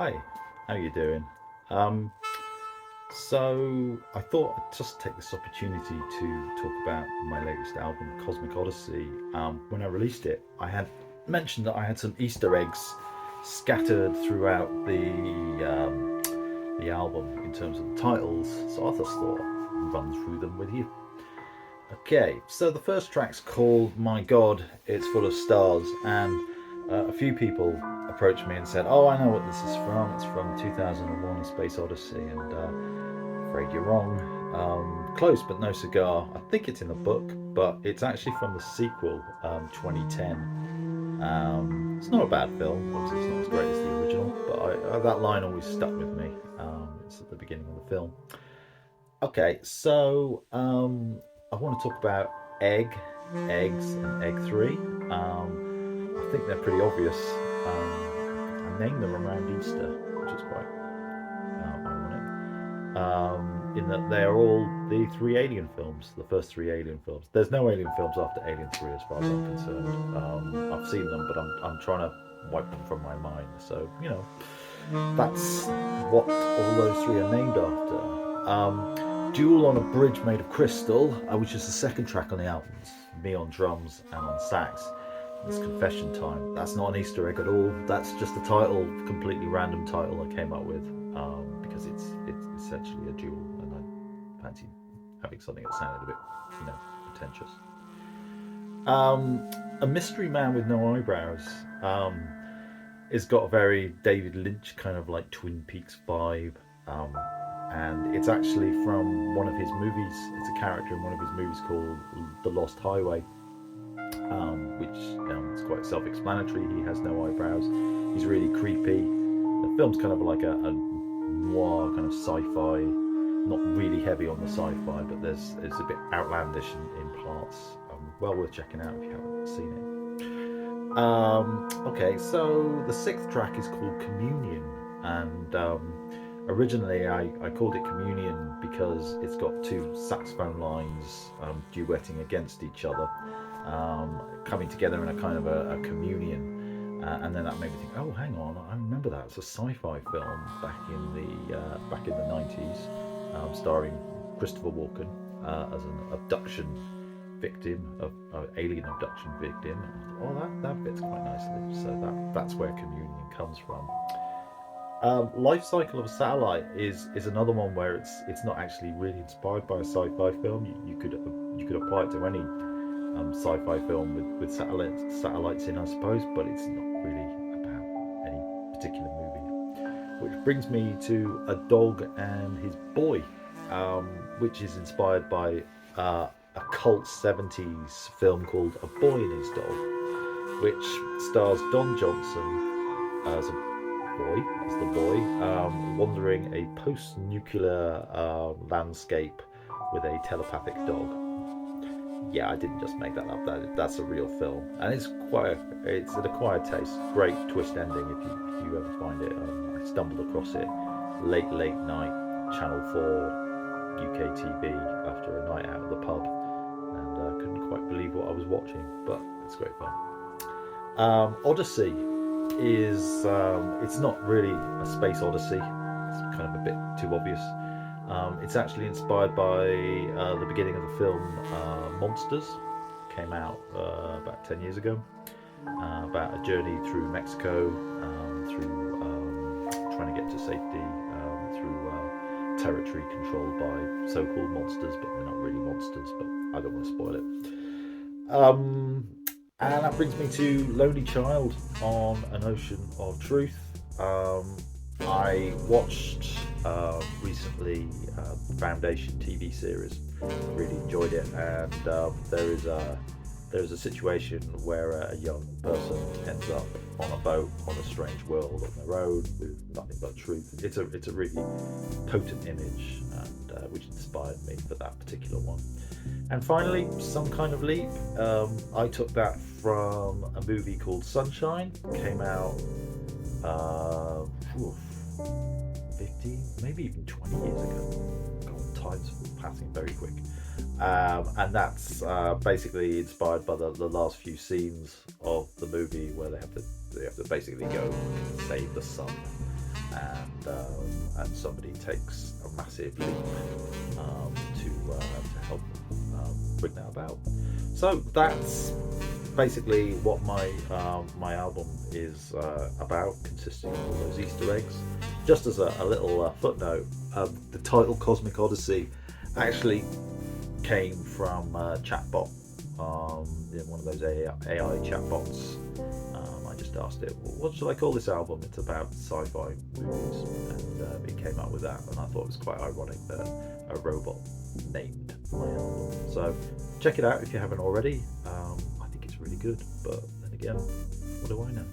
Hi, how you doing? Um, so I thought I'd just take this opportunity to talk about my latest album, Cosmic Odyssey. When I released it, I had mentioned that I had some Easter eggs scattered throughout the album in terms of the titles. So I just thought I'd run through them with you. Okay, so the first track's called My God, It's Full of Stars, and a few people approached me and said, "Oh, I know what this is from. It's from 2001 A Space Odyssey," and afraid you're wrong. Close, but no cigar. I think it's in the book, but it's actually from the sequel, 2010. It's not a bad film, obviously, it's not as great as the original, but that line always stuck with me. It's at the beginning of the film. Okay, so I want to talk about eggs, and egg three. I think they're pretty obvious. I named them around Easter, which is quite ironic. In that they are all the three Alien films, the first three Alien films. There's no Alien films after Alien 3, as far as I'm concerned. I've seen them, but I'm trying to wipe them from my mind. So that's what all those three are named after. Duel on a Bridge Made of Crystal, which is the second track on the album. It's me on drums and on sax. It's Confession Time. That's not an Easter egg at all. That's just a title, completely random title I came up with because it's essentially a duel, and I fancy having something that sounded a bit, pretentious. A Mystery Man with No Eyebrows. It's got a very David Lynch kind of like Twin Peaks vibe. And it's actually from one of his movies. It's a character in one of his movies called The Lost Highway, which is quite self-explanatory. He has no eyebrows. He's really creepy. The film's kind of like a noir kind of sci-fi, not really heavy on the sci-fi, but it's a bit outlandish in parts. Well worth checking out if you haven't seen it. Okay, so the sixth track is called Communion, and originally I called it Communion because it's got two saxophone lines duetting against each other, coming together in a kind of a communion, and then that made me think, oh, hang on, I remember that. It's a sci-fi film back in the 90s, starring Christopher Walken as an abduction victim, of alien abduction victim. Oh, that fits quite nicely. So that's where Communion comes from. Life Cycle of a Satellite is another one where it's not actually really inspired by a sci-fi film. You could apply it to any sci-fi film with satellites in, I suppose, but it's not really about any particular movie. Which brings me to A Dog and His Boy, which is inspired by a cult 70s film called A Boy and His Dog, which stars Don Johnson as the boy, wandering a post-nuclear landscape with a telepathic dog. Yeah, I didn't just make that up. That's a real film, and it's an acquired taste. Great twist ending if you ever find it. I stumbled across it late night, Channel 4, UK TV, after a night out at the pub, and couldn't quite believe what I was watching. But it's great fun. Odyssey is it's not really a space odyssey. It's kind of a bit too obvious. It's actually inspired by the beginning of the film Monsters. Came out about 10 years ago, about a journey through Mexico, through trying to get to safety through territory controlled by so-called monsters, but they're not really monsters, but I don't want to spoil it. And that brings me to Lonely Child on an Ocean of Truth. I watched recently Foundation TV series. Really enjoyed it, and there is a situation where a young person ends up on a boat on a strange world on their own with nothing but truth. It's a really potent image, and which inspired me for that particular one. And finally, Some Kind of Leap. I took that from a movie called Sunshine. Came out 15, maybe even 20 years ago. God, time's passing very quick. And that's basically inspired by the last few scenes of the movie, where they have to basically go and save the sun. and somebody takes a massive leap to help bring that about. So that's basically what my album is about, consisting of all those Easter eggs. Just as a little footnote, the title Cosmic Odyssey actually came from chatbot, one of those AI chatbots. I just asked it, well, what should I call this album? It's about sci-fi movies, and it came up with that, and I thought it was quite ironic that a robot named my album. So check it out if you haven't already. I think it's really good, but then again, what do I know?